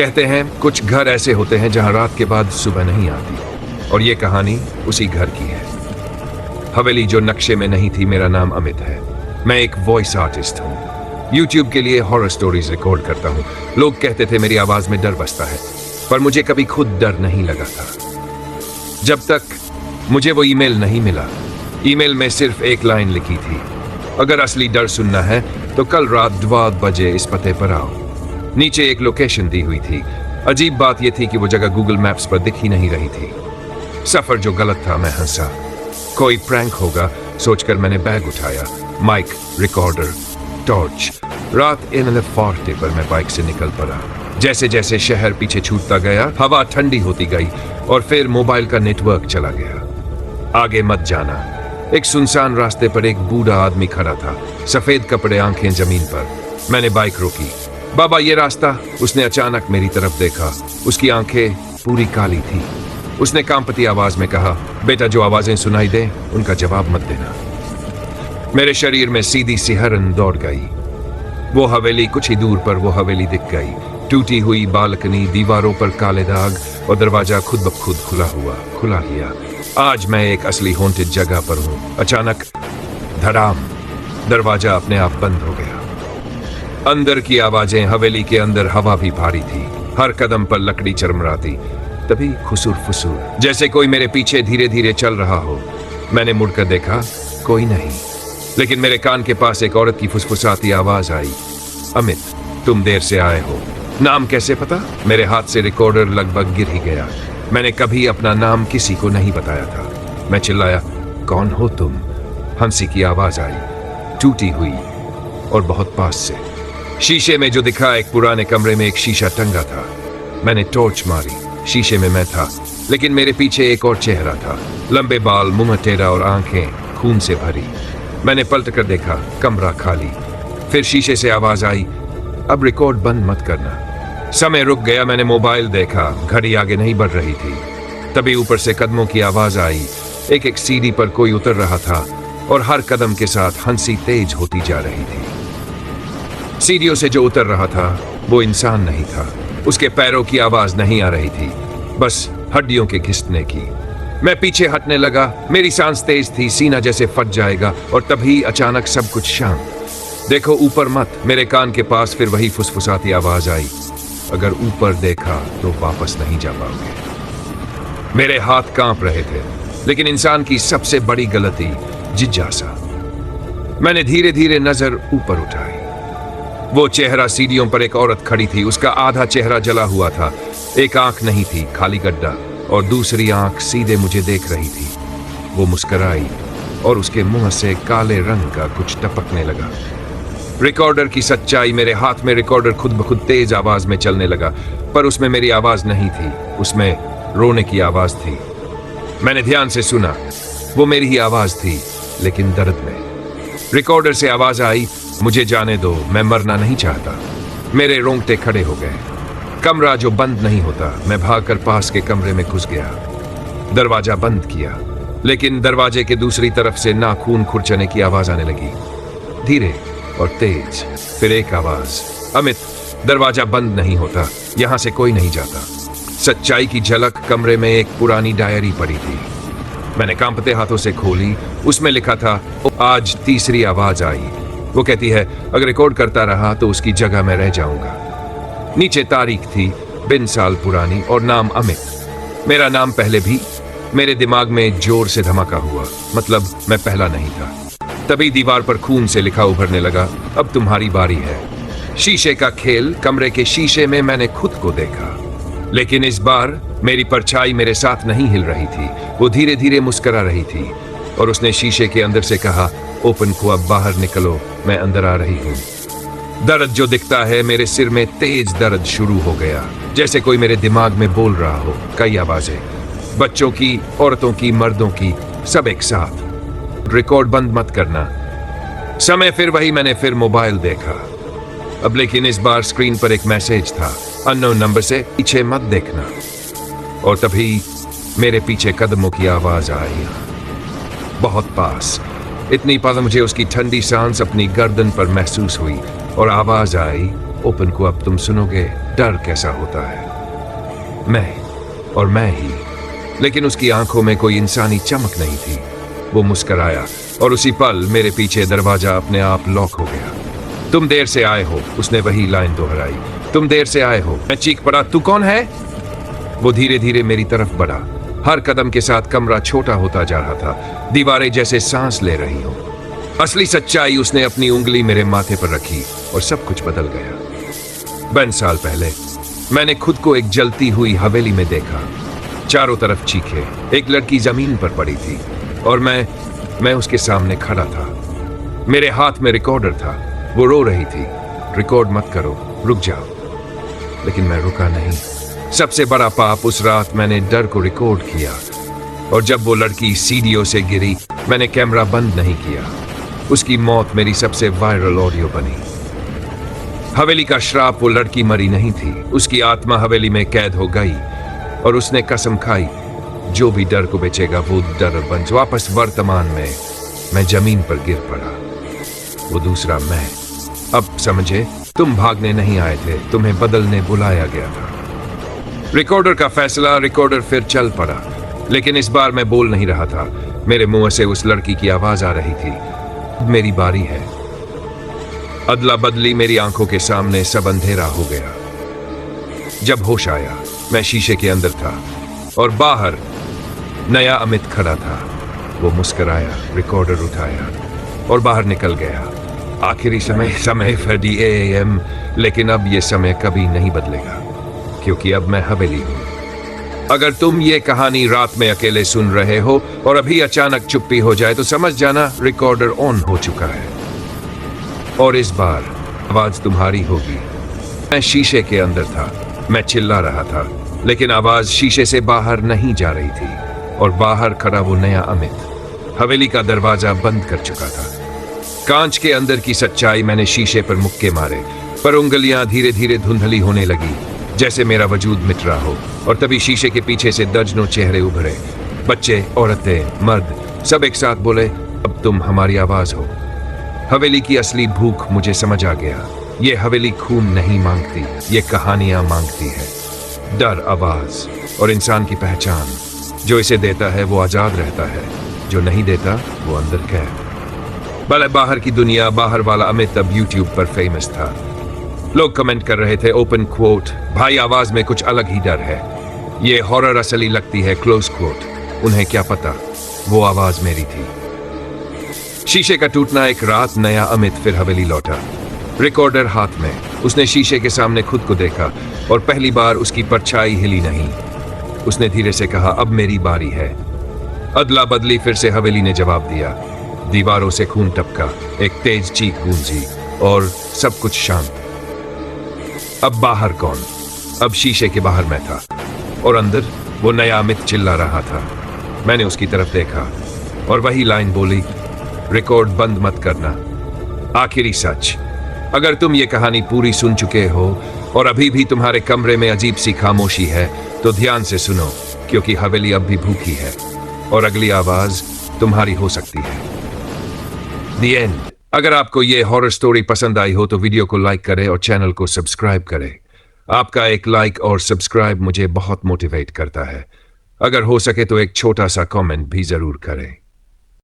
कहते हैं कुछ घर ऐसे होते हैं जहां रात के बाद सुबह नहीं आती, और ये कहानी उसी घर की है। हवेली जो नक्शे में नहीं थी। मेरा नाम अमित है। मैं एक वॉइस आर्टिस्ट हूँ। YouTube के लिए हॉरर स्टोरीज रिकॉर्ड करता हूँ। लोग कहते थे मेरी आवाज में डर बसता है, पर मुझे कभी खुद डर नहीं लगा था, जब तक मुझे वो ईमेल नहीं मिला। ईमेल में सिर्फ एक लाइन लिखी थी, अगर असली डर सुनना है तो कल रात 2 बजे इस पते पर आओ। नीचे एक लोकेशन दी हुई थी। अजीब बात यह थी कि वो जगह गूगल मैप्स पर दिख ही नहीं रही थी। सफर जो गलत था। मैं हंसा। कोई प्रैंक होगा सोचकर मैंने बैग उठाया, माइक, रिकॉर्डर, टॉर्च। रात 11:40 पर मैं बाइक से निकल पड़ा। जैसे जैसे शहर पीछे छूटता गया, हवा ठंडी होती गई और फिर मोबाइल का नेटवर्क चला गया। आगे मत जाना। एक सुनसान रास्ते पर एक बूढ़ा आदमी खड़ा था, सफेद कपड़े, आंखें जमीन पर। मैंने बाइक रोकी। बाबा, ये रास्ता। उसने अचानक मेरी तरफ देखा। उसकी आंखें पूरी काली थी। उसने कांपती आवाज में कहा, बेटा, जो आवाजें सुनाई दे उनका जवाब मत देना। मेरे शरीर में सीधी सिहरन दौड़ गई। वो हवेली, कुछ ही दूर पर वो हवेली दिख गई। टूटी हुई बालकनी, दीवारों पर काले दाग और दरवाजा खुद ब खुद खुला लिया। आज मैं एक असली हॉन्टेड जगह पर हूं। अचानक धड़ाम, दरवाजा अपने आप बंद हो गया। अंदर की आवाजें। हवेली के अंदर हवा भी भारी थी। हर कदम पर लकड़ी चरमराती। तभी खुसुर फुसुर, जैसे कोई मेरे पीछे धीरे धीरे चल रहा हो। मैंने मुड़कर देखा, कोई नहीं, लेकिन मेरे कान के पास एक औरत की फुसफुसाती आवाज आई, अमित, तुम देर से आए हो। नाम कैसे पता? मेरे हाथ से रिकॉर्डर लगभग गिर ही गया। मैंने कभी अपना नाम किसी को नहीं बताया था। मैं चिल्लाया, कौन हो तुम? हंसी की आवाज आई, टूटी हुई और बहुत पास से। शीशे में जो दिखा, एक पुराने कमरे में एक शीशा टंगा था। मैंने टॉर्च मारी। शीशे में मैं था, लेकिन मेरे पीछे एक और चेहरा था। लंबे बाल, मुंह टेढ़ा और आंखें खून से भरी। मैंने पलट कर देखा, कमरा खाली। फिर शीशे से आवाज आई, अब रिकॉर्ड बंद मत करना। समय रुक गया। मैंने मोबाइल देखा, घड़ी आगे नहीं बढ़ रही थी। तभी ऊपर से कदमों की आवाज आई। एक एक सीढ़ी पर कोई उतर रहा था और हर कदम के साथ हंसी तेज होती जा रही थी। सीढ़ियों से जो उतर रहा था वो इंसान नहीं था। उसके पैरों की आवाज नहीं आ रही थी, बस हड्डियों के घिसने की। मैं पीछे हटने लगा। मेरी सांस तेज थी, सीना जैसे फट जाएगा। और तभी अचानक सब कुछ शांत। देखो ऊपर मत। मेरे कान के पास फिर वही फुसफुसाती आवाज आई, अगर ऊपर देखा तो वापस नहीं जा पाओगे। मेरे हाथ कांप रहे थे, लेकिन इंसान की सबसे बड़ी गलती, जिज्ञासा। मैंने धीरे धीरे नजर ऊपर उठाई। वो चेहरा, सीढ़ियों पर एक औरत खड़ी थी। उसका आधा चेहरा जला हुआ था। एक आंख नहीं थी, खाली गड्ढा, और दूसरी आंख सीधे मुझे देख रही थी। वो मुस्कुराई और उसके मुंह से काले रंग का कुछ टपकने लगा। रिकॉर्डर की सच्चाई। मेरे हाथ में रिकॉर्डर खुद ब खुद तेज आवाज में चलने लगा, पर उसमें मेरी आवाज नहीं थी। उसमें रोने की आवाज थी। मैंने ध्यान से सुना। वो मेरी ही आवाज थी, लेकिन दर्द में। रिकॉर्डर से आवाज आई, मुझे जाने दो, मैं मरना नहीं चाहता। मेरे रोंगटे खड़े हो गए। कमरा जो बंद नहीं होता। मैं भागकर पास के कमरे में घुस गया। दरवाजा बंद किया, लेकिन दरवाजे के दूसरी तरफ से नाखून खुरचने की आवाज आने लगी, धीरे और तेज। फिर एक आवाज, अमित, दरवाजा बंद नहीं होता, यहां से कोई नहीं जाता। सच्चाई की झलक। कमरे में एक पुरानी डायरी पड़ी थी। मैंने कांपते हाथों से खोली। उसमें लिखा था, आज तीसरी आवाज आई। वो कहती है, अगर रिकॉर्ड करता रहा तो उसकी जगह मैं रह जाऊंगा। नीचे तारीख थी, बिन साल पुरानी, और नाम अमित। मेरा नाम पहले भी मेरे दिमाग में जोर से धमाका हुआ, मतलब मैं पहला नहीं था। तभी दीवार पर खून से लिखा उभरने लगा, अब तुम्हारी बारी है। शीशे का खेल। कमरे के शीशे में मैंने खुद को देखा, लेकिन इस बार मेरी परछाई मेरे साथ नहीं हिल रही थी। वो धीरे धीरे मुस्कुरा रही थी और उसने शीशे के अंदर से कहा, ओपन को, अब बाहर निकलो, मैं अंदर आ रही हूं। दर्द जो दिखता है। मेरे सिर में तेज दर्द शुरू हो गया, जैसे कोई मेरे दिमाग में बोल रहा हो। कई आवाजें, बच्चों की, औरतों की, मर्दों की, सब एक साथ। रिकॉर्ड बंद मत करना। समय फिर वही। मैंने फिर मोबाइल देखा, अब लेकिन इस बार स्क्रीन पर एक मैसेज था, अननोन नंबर से, पीछे मत देखना। और तभी मेरे पीछे कदमों की आवाज आई, बहुत पास। इतनी पास मुझे उसकी ठंडी सांस अपनी गर्दन पर महसूस हुई और आवाज आई, ओपन को अब तुम सुनोगे डर कैसा होता है। मैं ही। लेकिन उसकी आंखों में कोई इंसानी चमक नहीं थी। वो मुस्कराया और उसी पल मेरे पीछे दरवाजा अपने आप लॉक हो गया। तुम देर से आए हो, उसने वही लाइन दोहराई। तुम देर से आए हो। मैं चीख पड़ा, तू कौन है? वो धीरे धीरे मेरी तरफ बढ़ा। हर कदम के साथ कमरा छोटा होता जा रहा था, दीवारें जैसे सांस ले रही हो। असली सच्चाई उसने अपनी उंगली मेरे माथे पर रखी और सब कुछ बदल गया। 22 साल पहले मैंने खुद को एक जलती हुई हवेली में देखा। चारों तरफ चीखे। एक लड़की जमीन पर पड़ी थी और मैं उसके सामने खड़ा था। मेरे हाथ में रिकॉर्डर था। वो रो रही थी, रिकॉर्ड मत करो, रुक जाओ। लेकिन मैं रुका नहीं। सबसे बड़ा पाप उस रात मैंने डर को रिकॉर्ड किया। और जब वो लड़की सीढ़ियों से गिरी, मैंने कैमरा बंद नहीं किया। उसकी मौत मेरी सबसे वायरल ऑडियो बनी। हवेली का श्राप, वो लड़की मरी नहीं थी। उसकी आत्मा हवेली में कैद हो गई और उसने कसम खाई, जो भी डर को बेचेगा वो डर बन। वापस वर्तमान में मैं जमीन पर गिर पड़ा। वो दूसरा मैं। अब समझे, तुम भागने नहीं आए थे, तुम्हें बदलने बुलाया गया था। रिकॉर्डर का फैसला। रिकॉर्डर फिर चल पड़ा, लेकिन इस बार मैं बोल नहीं रहा था। मेरे मुंह से उस लड़की की आवाज आ रही थी, मेरी बारी है। अदला बदली, मेरी आंखों के सामने सब अंधेरा हो गया। जब होश आया, मैं शीशे के अंदर था और बाहर नया अमित खड़ा था। वो मुस्कुराया, रिकॉर्डर उठाया और बाहर निकल गया। आखिरी समय फिर AM, लेकिन अब ये समय कभी नहीं बदलेगा, क्योंकि अब मैं हवेली हूं। अगर तुम ये कहानी रात में अकेले सुन रहे हो और अभी अचानक चुप्पी हो जाए, तो समझ जाना रिकॉर्डर ऑन हो चुका है और इस बार आवाज तुम्हारी होगी। मैं शीशे के अंदर था। मैं चिल्ला रहा था, लेकिन आवाज शीशे से बाहर नहीं जा रही थी और बाहर खड़ा वो नया अमित हवेली का दरवाजा बंद कर चुका था। कांच के अंदर की सच्चाई। मैंने शीशे पर मुक्के मारे, पर उंगलियां धीरे धीरे धुंधली होने लगी, जैसे मेरा वजूद मिट रहा हो। और तभी शीशे के पीछे से दर्जनों चेहरे उभरे। बच्चे, औरतें, मर्द, सब एक साथ बोले, अब तुम हमारी आवाज हो। हवेली की असली भूख मुझे समझ आ गया। ये हवेली खून नहीं मांगती, ये कहानियां मांगती है। डर, आवाज और इंसान की पहचान। जो इसे देता है वो आजाद रहता है, जो नहीं देता वो अंदर कैद। भले बाहर की दुनिया, बाहर वाला अमित अब YouTube पर फेमस था। लोग कमेंट कर रहे थे, ओपन क्वोट, भाई आवाज में कुछ अलग ही डर है, ये हॉरर असली लगती है, क्लोज क्वोट। उन्हें क्या पता, वो आवाज मेरी थी। शीशे का टूटना। एक रात नया अमित फिर हवेली लौटा, रिकॉर्डर हाथ में। उसने शीशे के सामने खुद को देखा और पहली बार उसकी परछाई हिली नहीं। उसने धीरे से कहा, अब मेरी बारी है। अदला बदली। फिर से हवेली ने जवाब दिया। दीवारों से खून टपका, एक तेज चीख गूंजी और सब कुछ शांत। अब बाहर कौन? अब शीशे के बाहर मैं था और अंदर वो नया अमित चिल्ला रहा था। मैंने उसकी तरफ देखा और वही लाइन बोली, रिकॉर्ड बंद मत करना। आखिरी सच। अगर तुम ये कहानी पूरी सुन चुके हो और अभी भी तुम्हारे कमरे में अजीब सी खामोशी है, तो ध्यान से सुनो, क्योंकि हवेली अब भी भूखी है और अगली आवाज तुम्हारी हो सकती है। The end। अगर आपको ये हॉरर स्टोरी पसंद आई हो तो वीडियो को लाइक करें और चैनल को सब्सक्राइब करें। आपका एक लाइक और सब्सक्राइब मुझे बहुत मोटिवेट करता है। अगर हो सके तो एक छोटा सा कमेंट भी जरूर करें।